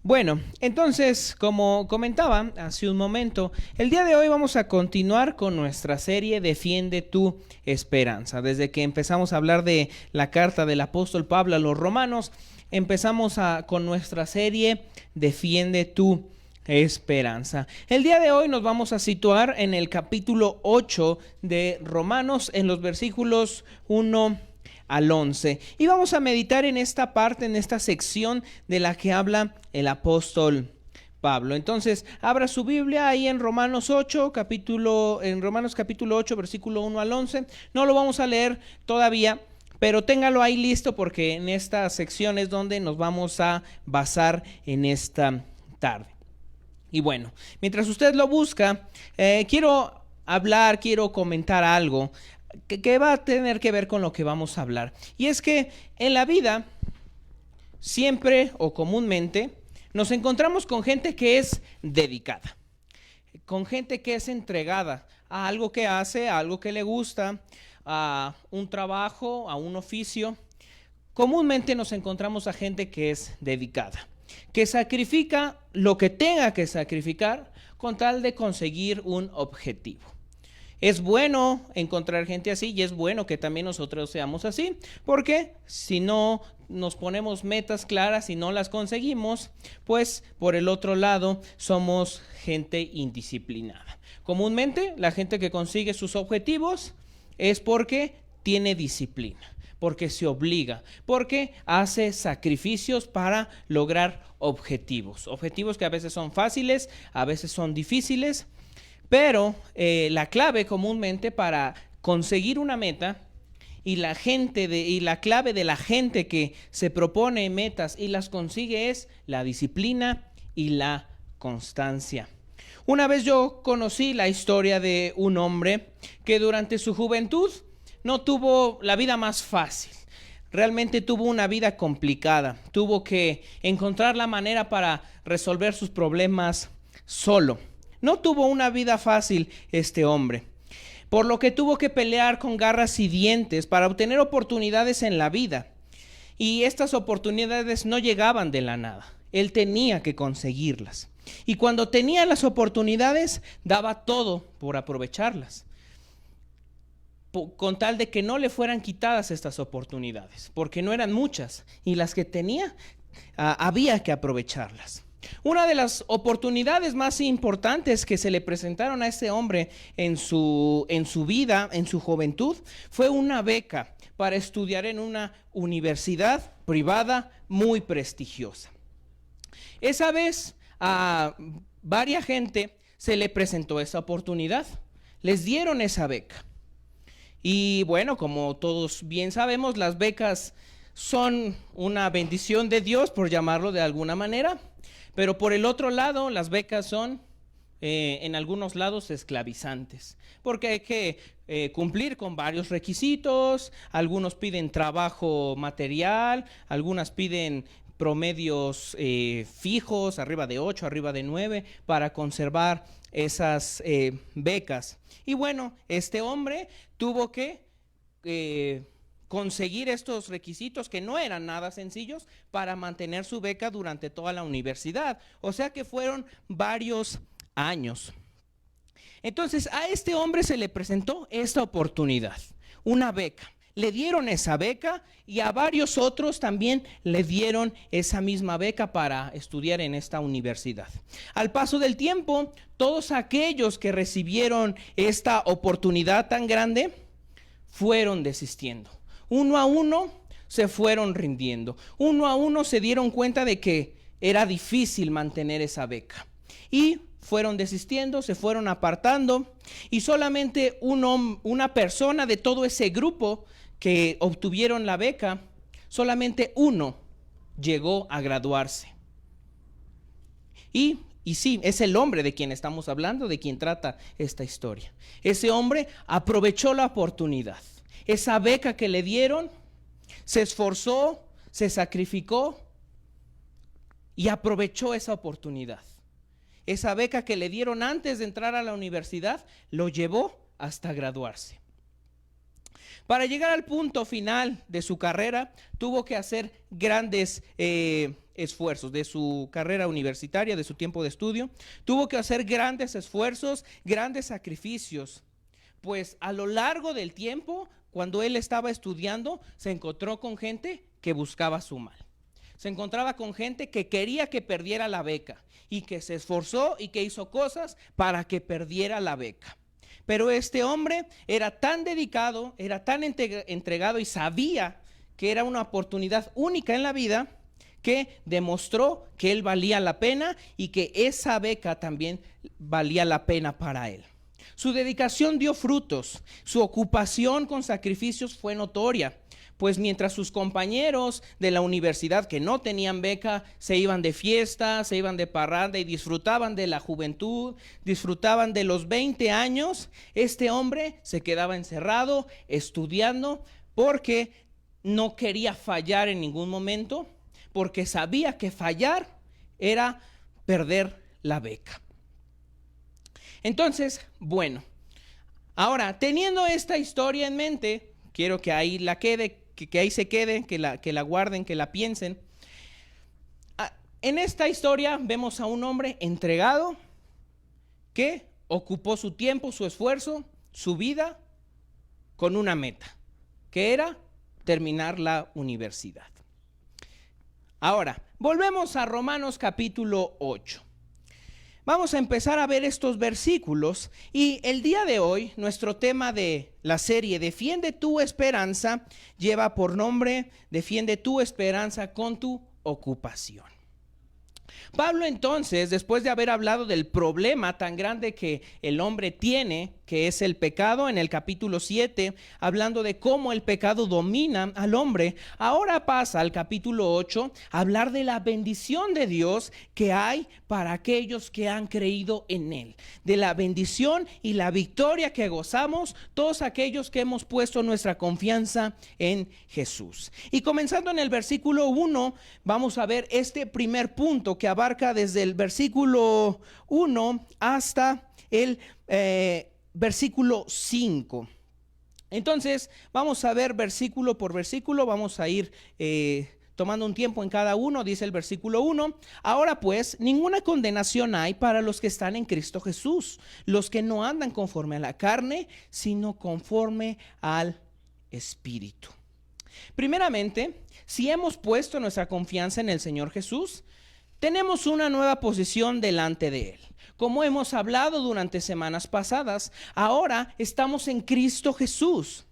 Bueno, entonces, como comentaba hace un momento, el día de hoy vamos a continuar con nuestra serie Defiende tu esperanza. Desde que empezamos a hablar de la carta del apóstol Pablo a los romanos, con nuestra serie Defiende tu esperanza. El día de hoy nos vamos a situar en el capítulo 8 de Romanos, en los versículos 1 al 11. Y vamos a meditar en esta parte, en esta sección de la que habla el apóstol Pablo. Entonces, abra su Biblia ahí en Romanos capítulo 8, versículo 1 al 11. No lo vamos a leer todavía, pero téngalo ahí listo porque en esta sección es donde nos vamos a basar en esta tarde. Y bueno, mientras usted lo busca, quiero comentar algo que va a tener que ver con lo que vamos a hablar. Y es que en la vida, siempre o comúnmente, nos encontramos con gente que es dedicada, con gente que es entregada a algo que hace, a algo que le gusta, a un trabajo, a un oficio. Comúnmente nos encontramos a gente que es dedicada, que sacrifica lo que tenga que sacrificar con tal de conseguir un objetivo. Es bueno encontrar gente así y es bueno que también nosotros seamos así, porque si no nos ponemos metas claras y no las conseguimos, pues por el otro lado somos gente indisciplinada. Comúnmente la gente que consigue sus objetivos es porque tiene disciplina, porque se obliga, porque hace sacrificios para lograr objetivos que a veces son fáciles, a veces son difíciles. Pero la clave comúnmente para conseguir una meta y la clave de la gente que se propone metas y las consigue es la disciplina y la constancia. Una vez yo conocí la historia de un hombre que durante su juventud no tuvo la vida más fácil. Realmente tuvo una vida complicada. Tuvo que encontrar la manera para resolver sus problemas solo. No tuvo una vida fácil este hombre, por lo que tuvo que pelear con garras y dientes para obtener oportunidades en la vida. Y estas oportunidades no llegaban de la nada, él tenía que conseguirlas. Y cuando tenía las oportunidades, daba todo por aprovecharlas, con tal de que no le fueran quitadas estas oportunidades, porque no eran muchas, y las que tenía, había que aprovecharlas. Una de las oportunidades más importantes que se le presentaron a este hombre en su vida, en su juventud, fue una beca para estudiar en una universidad privada muy prestigiosa. Esa vez a varias gente se le presentó esa oportunidad, les dieron esa beca. Y bueno, como todos bien sabemos, las becas son una bendición de Dios, por llamarlo de alguna manera. Pero por el otro lado, las becas son en algunos lados esclavizantes, porque hay que cumplir con varios requisitos. Algunos piden trabajo material, algunas piden promedios fijos, arriba de 8, arriba de 9, para conservar esas becas. Y bueno, este hombre tuvo que conseguir estos requisitos que no eran nada sencillos para mantener su beca durante toda la universidad. O sea que fueron varios años. Entonces a este hombre se le presentó esta oportunidad, una beca. Le dieron esa beca y a varios otros también le dieron esa misma beca para estudiar en esta universidad. Al paso del tiempo, todos aquellos que recibieron esta oportunidad tan grande fueron desistiendo. Uno a uno se fueron rindiendo. Uno a uno se dieron cuenta de que era difícil mantener esa beca. Y fueron desistiendo, se fueron apartando. Y solamente una persona de todo ese grupo que obtuvieron la beca, solamente uno llegó a graduarse. Y sí, es el hombre de quien estamos hablando, de quien trata esta historia. Ese hombre aprovechó la oportunidad. Esa beca que le dieron, se esforzó, se sacrificó y aprovechó esa oportunidad. Esa beca que le dieron antes de entrar a la universidad, lo llevó hasta graduarse. Para llegar al punto final de su carrera, tuvo que hacer grandes esfuerzos de su carrera universitaria, de su tiempo de estudio. Tuvo que hacer grandes esfuerzos, grandes sacrificios, pues a lo largo del tiempo, cuando él estaba estudiando, se encontró con gente que buscaba su mal. Se encontraba con gente que quería que perdiera la beca y que se esforzó y que hizo cosas para que perdiera la beca. Pero este hombre era tan dedicado, era tan entregado y sabía que era una oportunidad única en la vida, que demostró que él valía la pena y que esa beca también valía la pena para él. Su dedicación dio frutos, su ocupación con sacrificios fue notoria, pues mientras sus compañeros de la universidad que no tenían beca se iban de fiesta, se iban de parranda y disfrutaban de la juventud, disfrutaban de los 20 años, este hombre se quedaba encerrado estudiando porque no quería fallar en ningún momento, porque sabía que fallar era perder la beca. Entonces, bueno, ahora teniendo esta historia en mente, quiero que ahí la quede, que ahí se quede, que la guarden, que la piensen. En esta historia vemos a un hombre entregado que ocupó su tiempo, su esfuerzo, su vida con una meta, que era terminar la universidad. Ahora, volvemos a Romanos capítulo 8. Vamos a empezar a ver estos versículos y el día de hoy nuestro tema de la serie Defiende tu esperanza lleva por nombre Defiende tu esperanza con tu ocupación. Pablo entonces, después de haber hablado del problema tan grande que el hombre tiene, que es el pecado, en el capítulo 7, hablando de cómo el pecado domina al hombre, ahora pasa al capítulo 8 a hablar de la bendición de Dios que hay para aquellos que han creído en Él, de la bendición y la victoria que gozamos todos aquellos que hemos puesto nuestra confianza en Jesús. Y comenzando en el versículo 1, vamos a ver este primer punto que abarca desde el versículo 1 hasta el versículo 5. Entonces vamos a ver versículo por versículo, vamos a ir tomando un tiempo en cada uno. Dice el versículo 1: ahora pues ninguna condenación hay para los que están en Cristo Jesús, los que no andan conforme a la carne, sino conforme al Espíritu. Primeramente, si hemos puesto nuestra confianza en el Señor Jesús, tenemos una nueva posición delante de Él. Como hemos hablado durante semanas pasadas, ahora estamos en Cristo Jesús.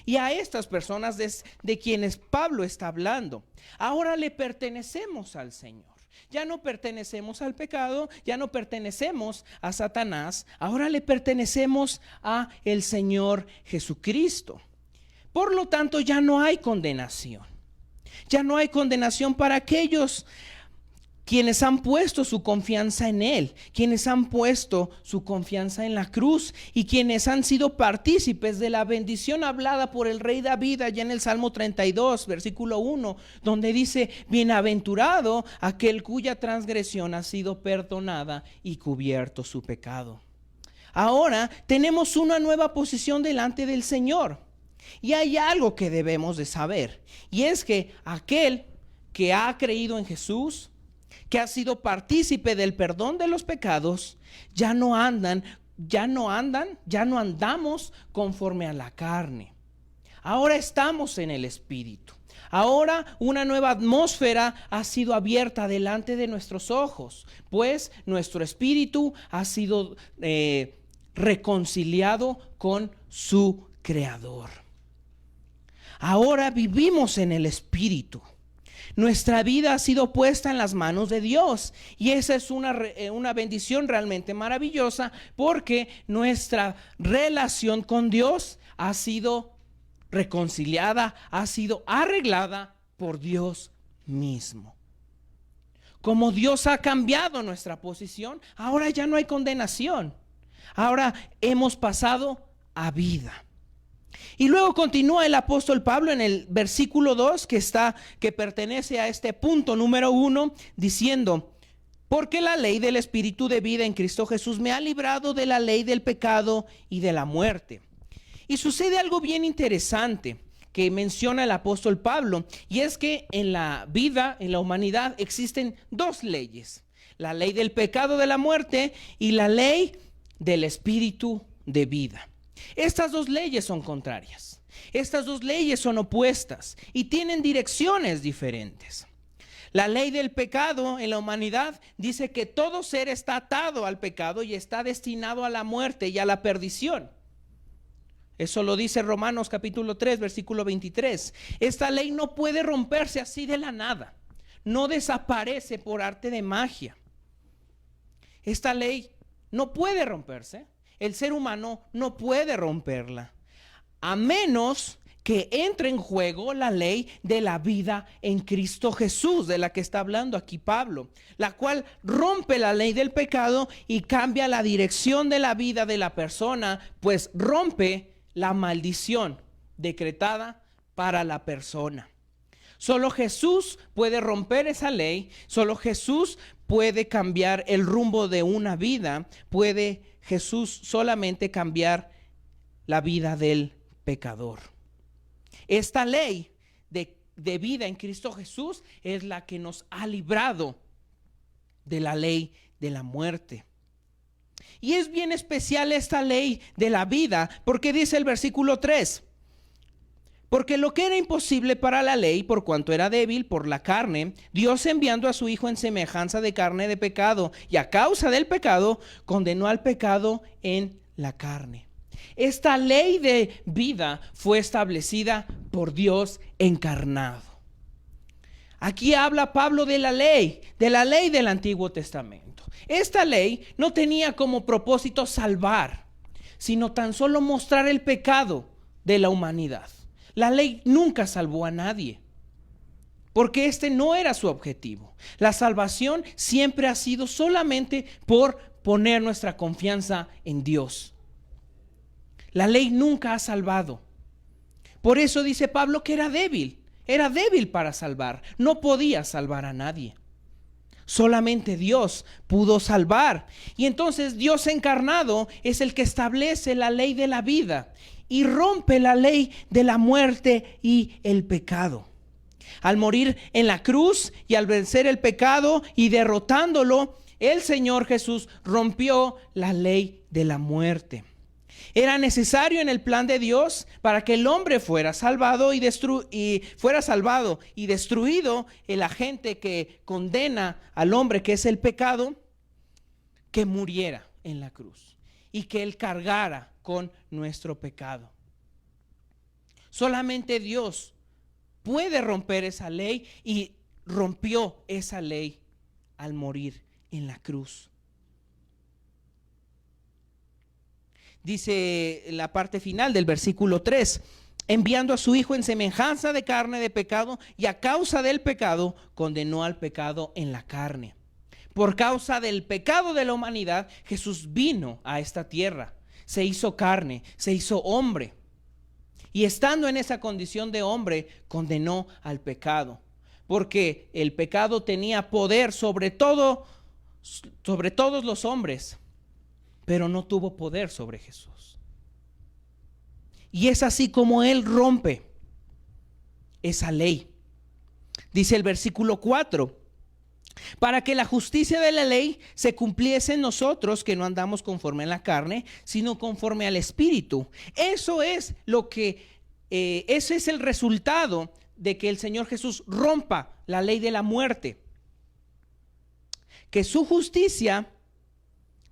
Y a estas personas de quienes Pablo está hablando, ahora le pertenecemos al Señor. Ya no pertenecemos al pecado, ya no pertenecemos a Satanás, ahora le pertenecemos a el Señor Jesucristo. Por lo tanto, ya no hay condenación. Ya no hay condenación para aquellos quienes han puesto su confianza en Él, quienes han puesto su confianza en la cruz y quienes han sido partícipes de la bendición hablada por el rey David allá en el Salmo 32, versículo 1, donde dice: bienaventurado aquel cuya transgresión ha sido perdonada y cubierto su pecado. Ahora tenemos una nueva posición delante del Señor y hay algo que debemos de saber, y es que aquel que ha creído en Jesús, que ha sido partícipe del perdón de los pecados, ya no andamos conforme a la carne. Ahora estamos en el Espíritu. Ahora una nueva atmósfera ha sido abierta delante de nuestros ojos, pues nuestro espíritu ha sido reconciliado con su Creador. Ahora vivimos en el Espíritu. Nuestra vida ha sido puesta en las manos de Dios y esa es una bendición realmente maravillosa, porque nuestra relación con Dios ha sido reconciliada, ha sido arreglada por Dios mismo. Como Dios ha cambiado nuestra posición, ahora ya no hay condenación. Ahora hemos pasado a vida. Y luego continúa el apóstol Pablo en el versículo 2 que pertenece a este punto número 1, diciendo: porque la ley del Espíritu de vida en Cristo Jesús me ha librado de la ley del pecado y de la muerte. Y sucede algo bien interesante, que menciona el apóstol Pablo, y es que en la vida, en la humanidad, existen dos leyes: la ley del pecado de la muerte y la ley del espíritu de vida. Estas dos leyes son contrarias. Estas dos leyes son opuestas y tienen direcciones diferentes. La ley del pecado en la humanidad dice que todo ser está atado al pecado y está destinado a la muerte y a la perdición. Eso lo dice Romanos capítulo 3, versículo 23. Esta ley no puede romperse así de la nada. No desaparece por arte de magia. Esta ley no puede romperse. El ser humano no puede romperla, a menos que entre en juego la ley de la vida en Cristo Jesús, de la que está hablando aquí Pablo, la cual rompe la ley del pecado y cambia la dirección de la vida de la persona, pues rompe la maldición decretada para la persona. Solo Jesús puede romper esa ley, solo Jesús puede cambiar el rumbo de una vida, puede Jesús solamente cambiar la vida del pecador. Esta ley de vida en Cristo Jesús es la que nos ha librado de la ley de la muerte. Y es bien especial esta ley de la vida, porque dice el versículo 3: porque lo que era imposible para la ley, por cuanto era débil por la carne, Dios, enviando a su Hijo en semejanza de carne de pecado, y a causa del pecado, condenó al pecado en la carne. Esta ley de vida fue establecida por Dios encarnado. Aquí habla Pablo de la ley del Antiguo Testamento. Esta ley no tenía como propósito salvar, sino tan solo mostrar el pecado de la humanidad. La ley nunca salvó a nadie, porque este no era su objetivo. La salvación siempre ha sido solamente por poner nuestra confianza en Dios. La ley nunca ha salvado. Por eso dice Pablo que era débil para salvar. No podía salvar a nadie. Solamente Dios pudo salvar. Y entonces Dios encarnado es el que establece la ley de la vida y rompe la ley de la muerte y el pecado. Al morir en la cruz y al vencer el pecado y derrotándolo, el Señor Jesús rompió la ley de la muerte. Era necesario en el plan de Dios para que el hombre fuera salvado y destruido el agente que condena al hombre, que es el pecado, que muriera en la cruz y que él cargara con nuestro pecado. Solamente Dios puede romper esa ley, y rompió esa ley al morir en la cruz. Dice la parte final del versículo 3: enviando a su Hijo en semejanza de carne de pecado, y a causa del pecado condenó al pecado en la carne. Por causa del pecado de la humanidad, Jesús vino a esta tierra, se hizo carne, se hizo hombre, y estando en esa condición de hombre, condenó al pecado, porque el pecado tenía poder sobre todos los hombres, pero no tuvo poder sobre Jesús. Y es así como Él rompe esa ley. Dice el versículo 4: para que la justicia de la ley se cumpliese en nosotros, que no andamos conforme a la carne, sino conforme al Espíritu. Ese es el resultado de que el Señor Jesús rompa la ley de la muerte, que su justicia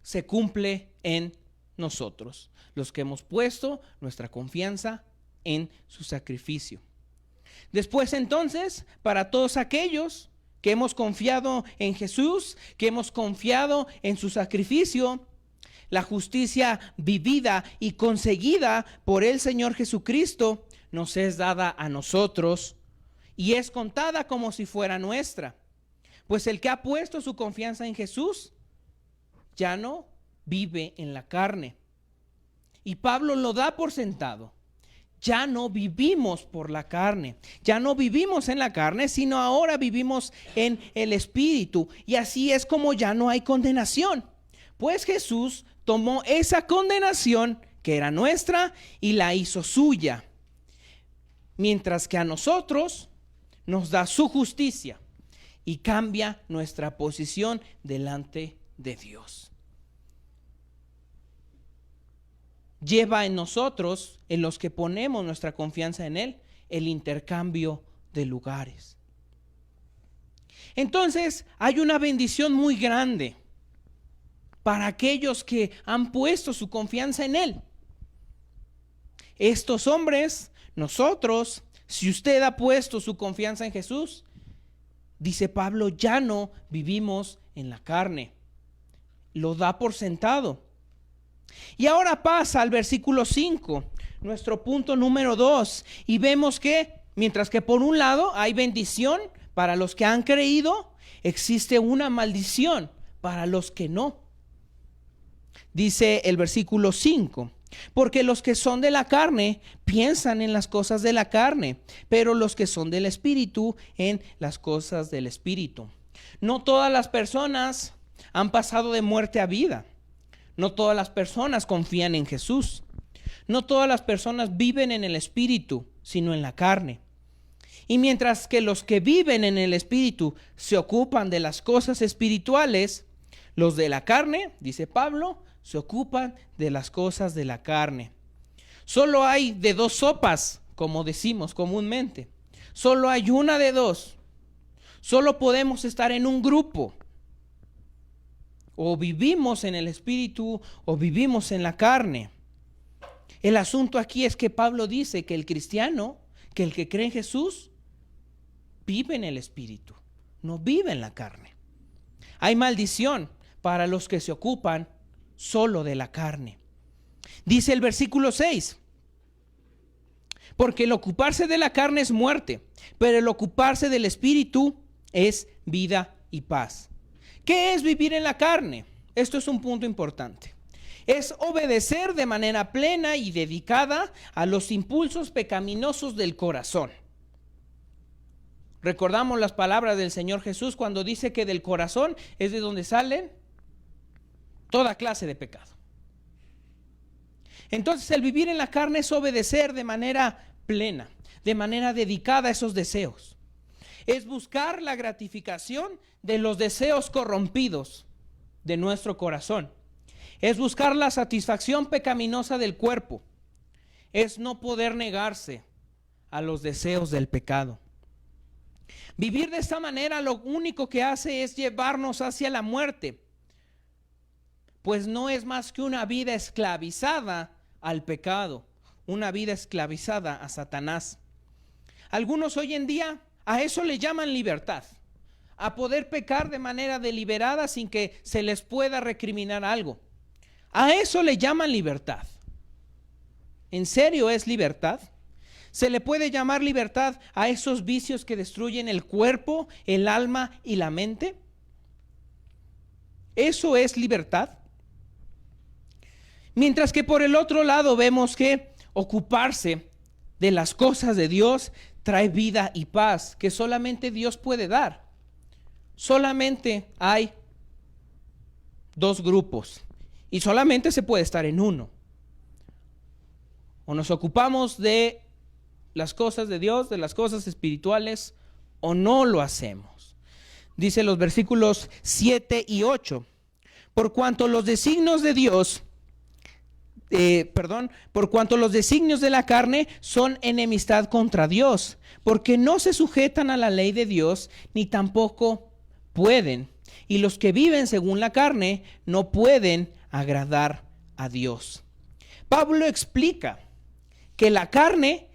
se cumple en nosotros, los que hemos puesto nuestra confianza en su sacrificio. Después, entonces, para todos aquellos que hemos confiado en Jesús, que hemos confiado en su sacrificio, la justicia vivida y conseguida por el Señor Jesucristo nos es dada a nosotros y es contada como si fuera nuestra. Pues el que ha puesto su confianza en Jesús ya no vive en la carne. Y Pablo lo da por sentado. Ya no vivimos por la carne, ya no vivimos en la carne, sino ahora vivimos en el Espíritu. Y así es como ya no hay condenación, pues Jesús tomó esa condenación que era nuestra y la hizo suya. mientras que a nosotros nos da su justicia y cambia nuestra posición delante de Dios. Lleva en nosotros, en los que ponemos nuestra confianza en Él, el intercambio de lugares. Entonces, hay una bendición muy grande para aquellos que han puesto su confianza en Él. Estos hombres, nosotros, si usted ha puesto su confianza en Jesús, dice Pablo, ya no vivimos en la carne. Lo da por sentado. Y ahora pasa al versículo 5, nuestro punto número 2, y vemos que, mientras que por un lado hay bendición para los que han creído, existe una maldición para los que no. Dice el versículo 5, porque los que son de la carne piensan en las cosas de la carne, pero los que son del Espíritu en las cosas del Espíritu. No todas las personas han pasado de muerte a vida. No todas las personas confían en Jesús. No todas las personas viven en el Espíritu, sino en la carne. Y mientras que los que viven en el Espíritu se ocupan de las cosas espirituales, los de la carne, dice Pablo, se ocupan de las cosas de la carne. Solo hay de dos sopas, como decimos comúnmente. Solo hay una de dos. Solo podemos estar en un grupo. O vivimos en el Espíritu o vivimos en la carne. El asunto aquí es que Pablo dice que el cristiano, que el que cree en Jesús, vive en el Espíritu, no vive en la carne. Hay maldición para los que se ocupan solo de la carne. Dice el versículo 6, porque el ocuparse de la carne es muerte, pero el ocuparse del Espíritu es vida y paz. ¿Qué es vivir en la carne? Esto es un punto importante. Es obedecer de manera plena y dedicada a los impulsos pecaminosos del corazón. Recordamos las palabras del Señor Jesús cuando dice que del corazón es de donde salen toda clase de pecado. Entonces el vivir en la carne es obedecer de manera plena, de manera dedicada a esos deseos. Es buscar la gratificación de los deseos corrompidos de nuestro corazón. Es buscar la satisfacción pecaminosa del cuerpo. Es no poder negarse a los deseos del pecado. Vivir de esta manera lo único que hace es llevarnos hacia la muerte, pues no es más que una vida esclavizada al pecado, una vida esclavizada a Satanás. Algunos hoy en día a eso le llaman libertad, a poder pecar de manera deliberada sin que se les pueda recriminar algo. A eso le llaman libertad. ¿En serio es libertad? ¿Se le puede llamar libertad a esos vicios que destruyen el cuerpo, el alma y la mente? ¿Eso es libertad? Mientras que por el otro lado vemos que ocuparse de las cosas de Dios trae vida y paz que solamente Dios puede dar. Solamente hay dos grupos y solamente se puede estar en uno. O nos ocupamos de las cosas de Dios, de las cosas espirituales, o no lo hacemos. Dice los versículos 7 y 8. Por cuanto los designios de Dios, por cuanto los designios de la carne son enemistad contra Dios, porque no se sujetan a la ley de Dios, ni tampoco pueden. Y los que viven según la carne no pueden agradar a Dios. Pablo explica que la carne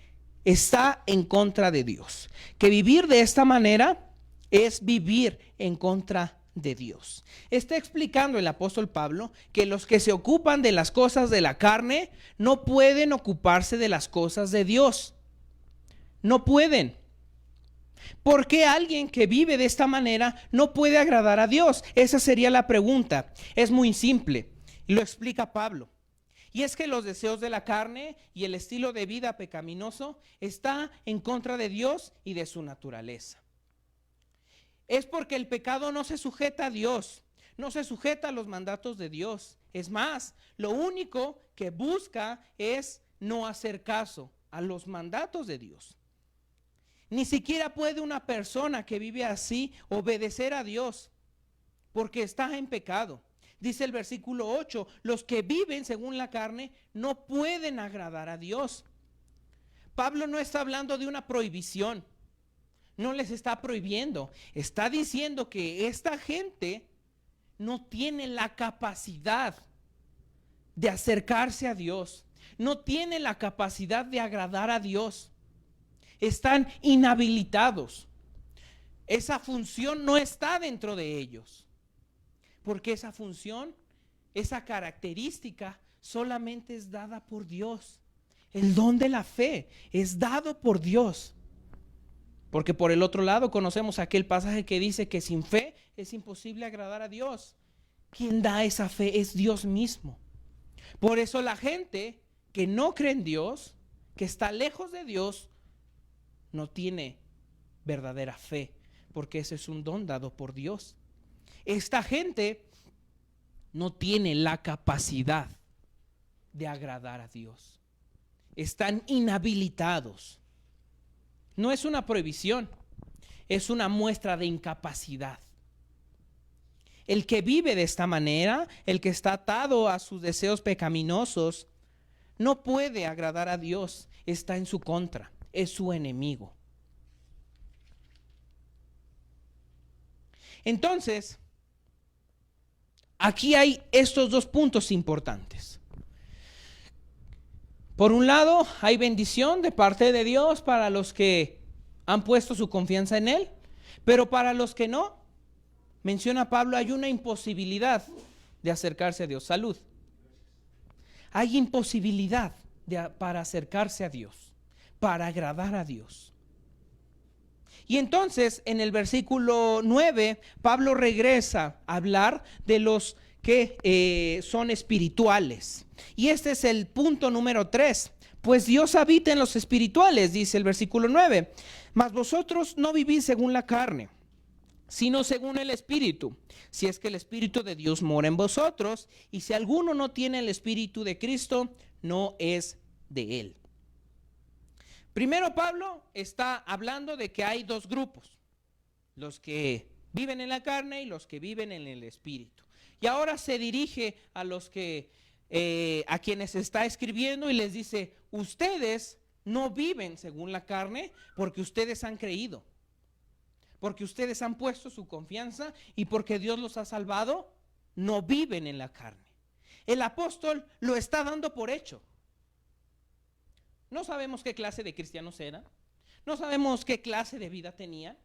está en contra de Dios, que vivir de esta manera es vivir en contra de Dios. Está explicando el apóstol Pablo que los que se ocupan de las cosas de la carne no pueden ocuparse de las cosas de Dios. No pueden. ¿Por qué alguien que vive de esta manera no puede agradar a Dios? Esa sería la pregunta. Es muy simple. Lo explica Pablo. Y es que los deseos de la carne y el estilo de vida pecaminoso está en contra de Dios y de su naturaleza. Es porque el pecado no se sujeta a Dios, no se sujeta a los mandatos de Dios. Es más, lo único que busca es no hacer caso a los mandatos de Dios. Ni siquiera puede una persona que vive así obedecer a Dios, porque está en pecado. Dice el versículo 8, los que viven según la carne no pueden agradar a Dios. Pablo no está hablando de una prohibición, no les está prohibiendo, está diciendo que esta gente no tiene la capacidad de acercarse a Dios, no tiene la capacidad de agradar a Dios, están inhabilitados. Esa función no está dentro de ellos, porque esa función, esa característica solamente es dada por Dios. El don de la fe es dado por Dios. Porque por el otro lado conocemos aquel pasaje que dice que sin fe es imposible agradar a Dios. Quien da esa fe es Dios mismo. Por eso la gente que no cree en Dios, que está lejos de Dios, no tiene verdadera fe, porque ese es un don dado por Dios. Esta gente no tiene la capacidad de agradar a Dios. Están inhabilitados. No es una prohibición, es una muestra de incapacidad. El que vive de esta manera, el que está atado a sus deseos pecaminosos, no puede agradar a Dios, está en su contra, es su enemigo. Entonces, aquí hay estos dos puntos importantes. Por un lado, hay bendición de parte de Dios para los que han puesto su confianza en Él, pero para los que no, menciona Pablo, hay una imposibilidad de acercarse a Dios. Salud. Hay imposibilidad para acercarse a Dios, para agradar a Dios. Y entonces, en el versículo 9, Pablo regresa a hablar de los que son espirituales. Y este es el punto número 3. Pues Dios habita en los espirituales, dice el versículo 9. Mas vosotros no vivís según la carne, sino según el Espíritu. Si es que el Espíritu de Dios mora en vosotros, y si alguno no tiene el Espíritu de Cristo, no es de él. Primero, Pablo está hablando de que hay dos grupos, los que viven en la carne y los que viven en el Espíritu. Y ahora se dirige a los que, a quienes está escribiendo y les dice, ustedes no viven según la carne porque ustedes han creído, porque ustedes han puesto su confianza y porque Dios los ha salvado, no viven en la carne. El apóstol lo está dando por hecho. No sabemos qué clase de cristianos eran, no sabemos qué clase de vida tenían,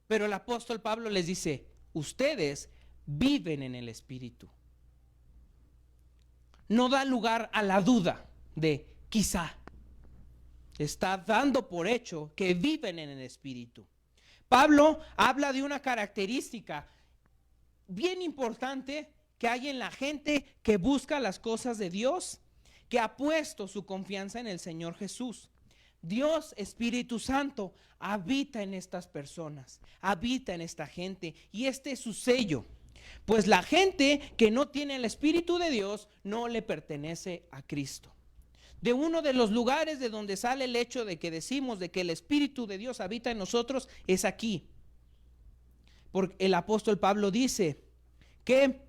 pero el apóstol Pablo les dice, ustedes viven en el Espíritu. No da lugar a la duda de quizá. Está dando por hecho que viven en el Espíritu. Pablo habla de una característica bien importante que hay en la gente que busca las cosas de Dios, que ha puesto su confianza en el Señor Jesús. Dios, Espíritu Santo, habita en estas personas, habita en esta gente, y este es su sello. Pues la gente que no tiene el Espíritu de Dios no le pertenece a Cristo. De uno de los lugares de donde sale el hecho de que decimos de que el Espíritu de Dios habita en nosotros es aquí. Porque el apóstol Pablo dice que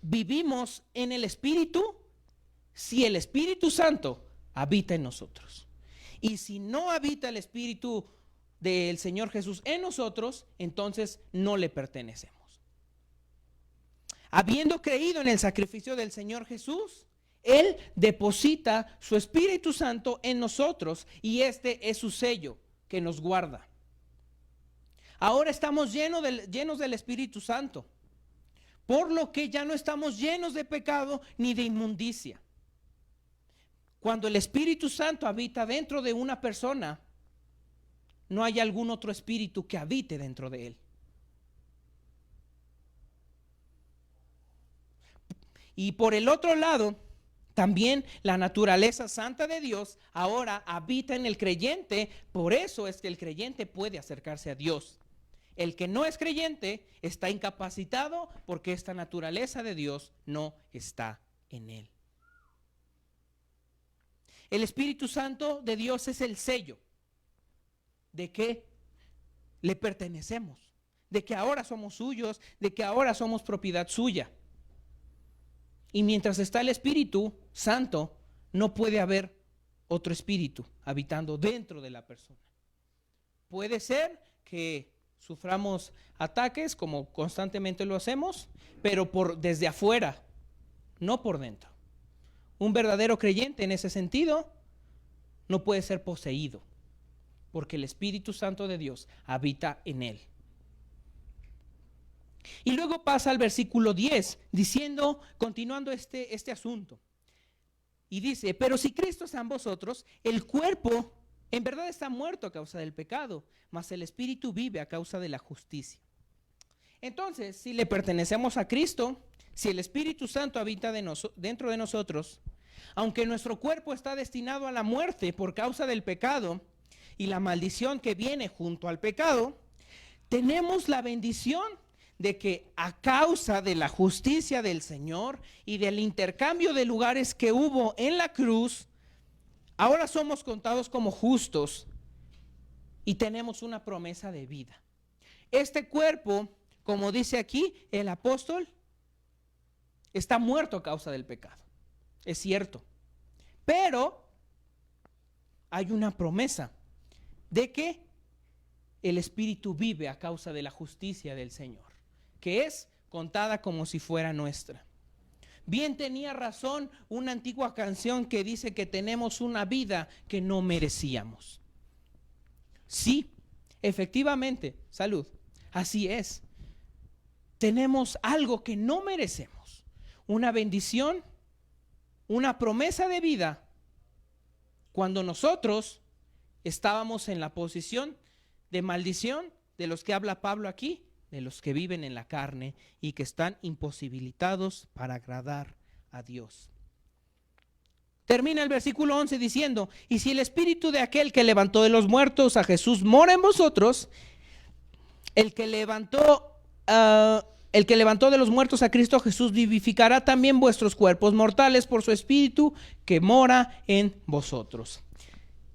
vivimos en el Espíritu si el Espíritu Santo habita en nosotros. Y si no habita el Espíritu del Señor Jesús en nosotros, entonces no le pertenecemos. Habiendo creído en el sacrificio del Señor Jesús, Él deposita su Espíritu Santo en nosotros y este es su sello que nos guarda. Ahora estamos llenos del Espíritu Santo, por lo que ya no estamos llenos de pecado ni de inmundicia. Cuando el Espíritu Santo habita dentro de una persona, no hay algún otro espíritu que habite dentro de él. Y por el otro lado, también la naturaleza santa de Dios ahora habita en el creyente, por eso es que el creyente puede acercarse a Dios. El que no es creyente está incapacitado porque esta naturaleza de Dios no está en él. El Espíritu Santo de Dios es el sello de que le pertenecemos, de que ahora somos suyos, de que ahora somos propiedad suya. Y mientras está el Espíritu Santo, no puede haber otro espíritu habitando dentro de la persona. Puede ser que suframos ataques como constantemente lo hacemos, pero desde afuera, no por dentro. Un verdadero creyente en ese sentido no puede ser poseído, porque el Espíritu Santo de Dios habita en él. Y luego pasa al versículo 10, diciendo, continuando este asunto. Y dice, pero si Cristo está en vosotros, el cuerpo en verdad está muerto a causa del pecado, mas el Espíritu vive a causa de la justicia. Entonces, si le pertenecemos a Cristo, si el Espíritu Santo habita dentro de nosotros, aunque nuestro cuerpo está destinado a la muerte por causa del pecado y la maldición que viene junto al pecado, tenemos la bendición de que a causa de la justicia del Señor y del intercambio de lugares que hubo en la cruz, ahora somos contados como justos y tenemos una promesa de vida. Este cuerpo, como dice aquí el apóstol, está muerto a causa del pecado. Es cierto. Pero hay una promesa de que el Espíritu vive a causa de la justicia del Señor, que es contada como si fuera nuestra. Bien tenía razón una antigua canción que dice que tenemos una vida que no merecíamos. Sí, efectivamente, salud, así es. Tenemos algo que no merecemos, una bendición, una promesa de vida, cuando nosotros estábamos en la posición de maldición de los que habla Pablo aquí, de los que viven en la carne y que están imposibilitados para agradar a Dios. Termina el versículo 11 diciendo, y si el espíritu de aquel que levantó de los muertos a Jesús mora en vosotros, el que levantó de los muertos a Cristo Jesús vivificará también vuestros cuerpos mortales por su espíritu que mora en vosotros.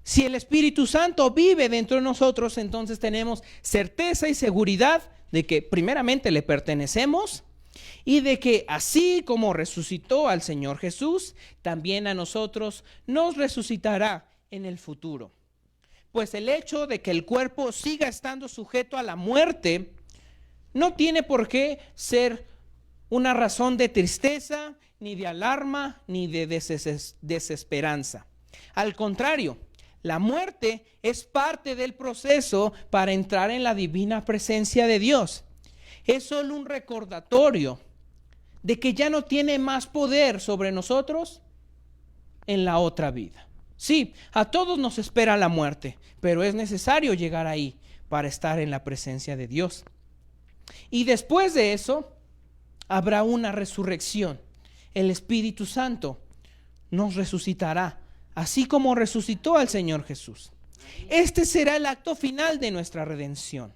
Si el Espíritu Santo vive dentro de nosotros, entonces tenemos certeza y seguridad de que primeramente le pertenecemos y de que así como resucitó al Señor Jesús, también a nosotros nos resucitará en el futuro. Pues el hecho de que el cuerpo siga estando sujeto a la muerte no tiene por qué ser una razón de tristeza, ni de alarma, ni de desesperanza. Al contrario, la muerte es parte del proceso para entrar en la divina presencia de Dios. Es solo un recordatorio de que ya no tiene más poder sobre nosotros en la otra vida. Sí, a todos nos espera la muerte, pero es necesario llegar ahí para estar en la presencia de Dios. Y después de eso, habrá una resurrección. El Espíritu Santo nos resucitará, así como resucitó al Señor Jesús. Este será el acto final de nuestra redención,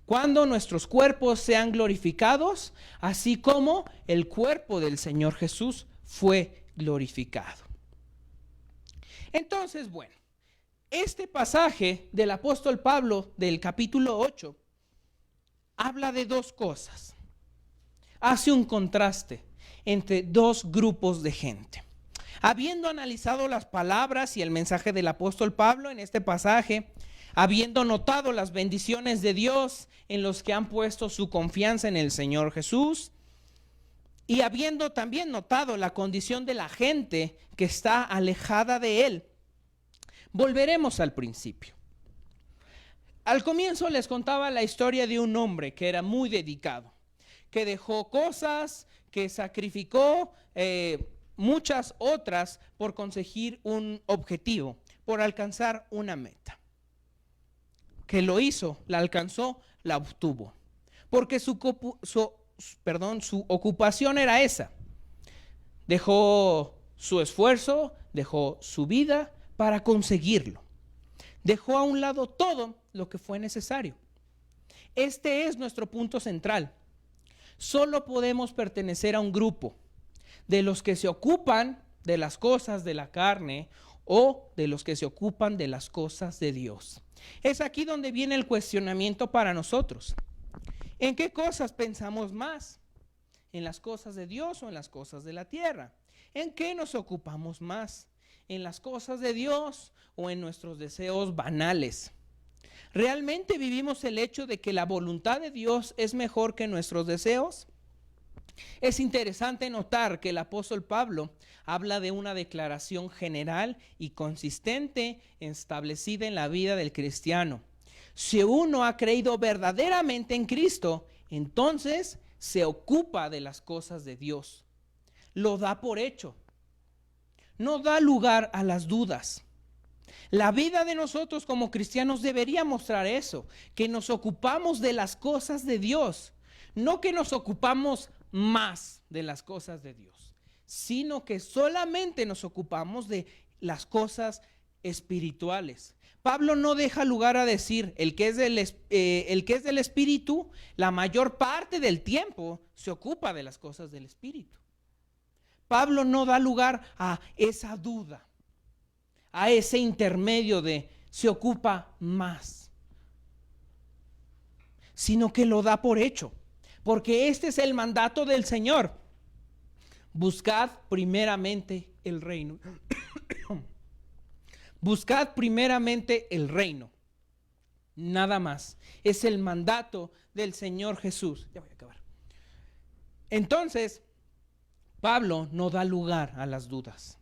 cuando nuestros cuerpos sean glorificados, así como el cuerpo del Señor Jesús fue glorificado. Entonces, bueno, este pasaje del apóstol Pablo del capítulo 8 habla de dos cosas. Hace un contraste entre dos grupos de gente. Habiendo analizado las palabras y el mensaje del apóstol Pablo en este pasaje, habiendo notado las bendiciones de Dios en los que han puesto su confianza en el Señor Jesús, y habiendo también notado la condición de la gente que está alejada de Él, volveremos al principio. Al comienzo les contaba la historia de un hombre que era muy dedicado, que dejó cosas, que sacrificó muchas otras por conseguir un objetivo, por alcanzar una meta. Que lo hizo, la alcanzó, la obtuvo. Porque su ocupación era esa. Dejó su esfuerzo, dejó su vida para conseguirlo. Dejó a un lado todo lo que fue necesario. Este es nuestro punto central. Solo podemos pertenecer a un grupo de los que se ocupan de las cosas de la carne o de los que se ocupan de las cosas de Dios? Es aquí donde viene el cuestionamiento para nosotros. ¿En qué cosas pensamos más? ¿En las cosas de Dios o en las cosas de la tierra? ¿En qué nos ocupamos más? ¿En las cosas de Dios o en nuestros deseos banales? ¿Realmente vivimos el hecho de que la voluntad de Dios es mejor que nuestros deseos? Es interesante notar que el apóstol Pablo habla de una declaración general y consistente establecida en la vida del cristiano. Si uno ha creído verdaderamente en Cristo, entonces se ocupa de las cosas de Dios. Lo da por hecho. No da lugar a las dudas. La vida de nosotros como cristianos debería mostrar eso, que nos ocupamos de las cosas de Dios, no que nos ocupamos más de las cosas de Dios, sino que solamente nos ocupamos de las cosas espirituales. Pablo no deja lugar a decir, el que es del espíritu, la mayor parte del tiempo se ocupa de las cosas del espíritu. Pablo no da lugar a esa duda, a ese intermedio de se ocupa más, sino que lo da por hecho, porque este es el mandato del Señor. Buscad primeramente el reino. Buscad primeramente el reino. Nada más. Es el mandato del Señor Jesús. Ya voy a acabar. Entonces, Pablo no da lugar a las dudas.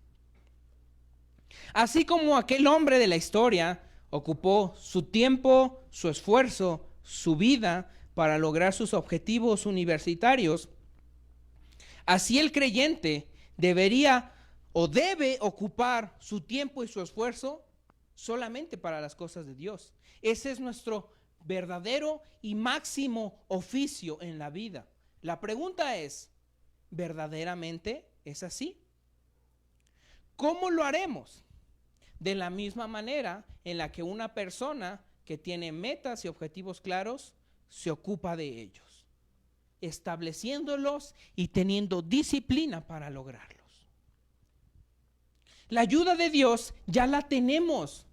Así como aquel hombre de la historia ocupó su tiempo, su esfuerzo, su vida para lograr sus objetivos universitarios, así el creyente debería o debe ocupar su tiempo y su esfuerzo solamente para las cosas de Dios. Ese es nuestro verdadero y máximo oficio en la vida. La pregunta es, ¿verdaderamente es así? ¿Cómo lo haremos? De la misma manera en la que una persona que tiene metas y objetivos claros se ocupa de ellos, estableciéndolos y teniendo disciplina para lograrlos. La ayuda de Dios ya la tenemos,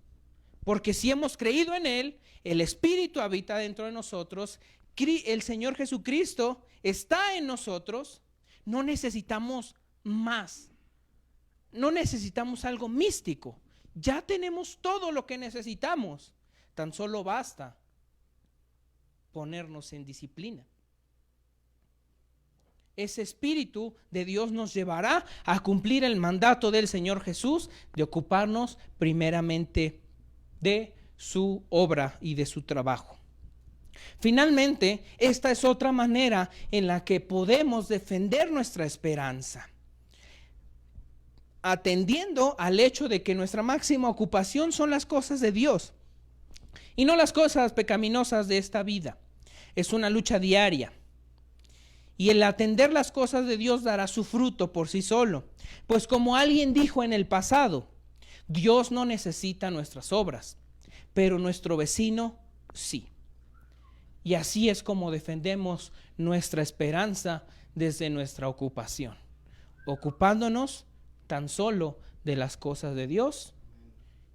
porque si hemos creído en Él, el Espíritu habita dentro de nosotros, el Señor Jesucristo está en nosotros, no necesitamos más, no necesitamos algo místico, ya tenemos todo lo que necesitamos, tan solo basta ponernos en disciplina. Ese Espíritu de Dios nos llevará a cumplir el mandato del Señor Jesús de ocuparnos primeramente de su obra y de su trabajo. Finalmente, esta es otra manera en la que podemos defender nuestra esperanza, atendiendo al hecho de que nuestra máxima ocupación son las cosas de Dios y no las cosas pecaminosas de esta vida. Es una lucha diaria. Y el atender las cosas de Dios dará su fruto por sí solo. Pues como alguien dijo en el pasado, Dios no necesita nuestras obras, pero nuestro vecino sí. Y así es como defendemos nuestra esperanza desde nuestra ocupación, ocupándonos tan solo de las cosas de Dios,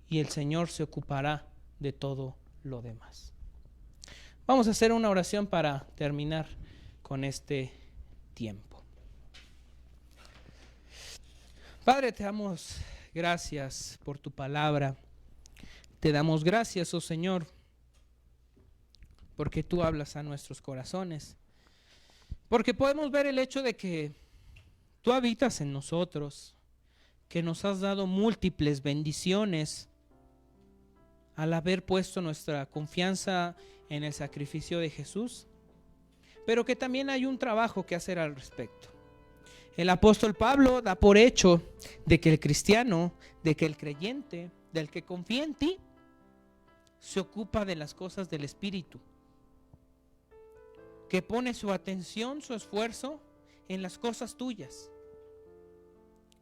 y el Señor se ocupará de todo lo demás. Vamos a hacer una oración para terminar con este tiempo. Padre, te damos gracias por tu palabra. Te damos gracias, oh Señor, porque tú hablas a nuestros corazones. Porque podemos ver el hecho de que tú habitas en nosotros, que nos has dado múltiples bendiciones al haber puesto nuestra confianza en el sacrificio de Jesús, pero que también hay un trabajo que hacer al respecto. El apóstol Pablo da por hecho de que el cristiano, de que el creyente, del que confía en ti, se ocupa de las cosas del Espíritu, que pone su atención, su esfuerzo en las cosas tuyas,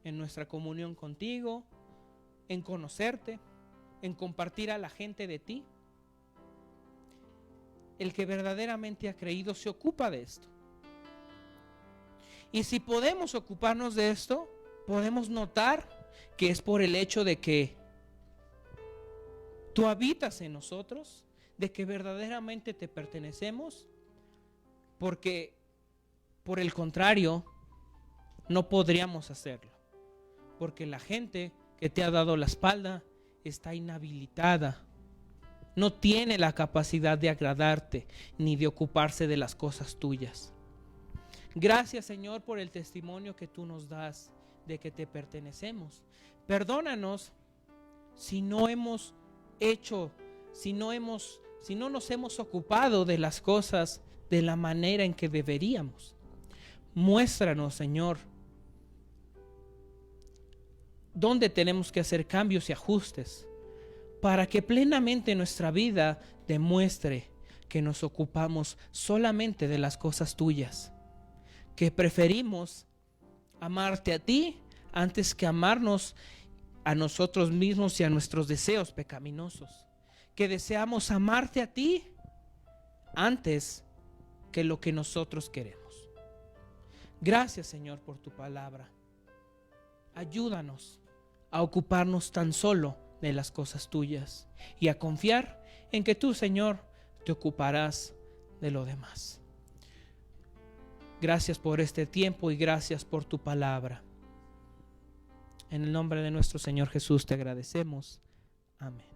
en nuestra comunión contigo, en conocerte, en compartir a la gente de ti. El que verdaderamente ha creído se ocupa de esto. Y si podemos ocuparnos de esto, podemos notar que es por el hecho de que tú habitas en nosotros, de que verdaderamente te pertenecemos, porque por el contrario, no podríamos hacerlo, porque la gente que te ha dado la espalda está inhabilitada, no tiene la capacidad de agradarte ni de ocuparse de las cosas tuyas. Gracias, Señor, por el testimonio que tú nos das de que te pertenecemos. Perdónanos si no hemos hecho, si no nos hemos ocupado de las cosas de la manera en que deberíamos. Muéstranos, Señor, dónde tenemos que hacer cambios y ajustes para que plenamente nuestra vida demuestre que nos ocupamos solamente de las cosas tuyas, que preferimos amarte a ti antes que amarnos a nosotros mismos y a nuestros deseos pecaminosos, que deseamos amarte a ti antes que lo que nosotros queremos. Gracias, Señor, por tu palabra. Ayúdanos a ocuparnos tan solo de las cosas tuyas y a confiar en que tú, Señor, te ocuparás de lo demás. Gracias por este tiempo y gracias por tu palabra. En el nombre de nuestro Señor Jesús te agradecemos. Amén.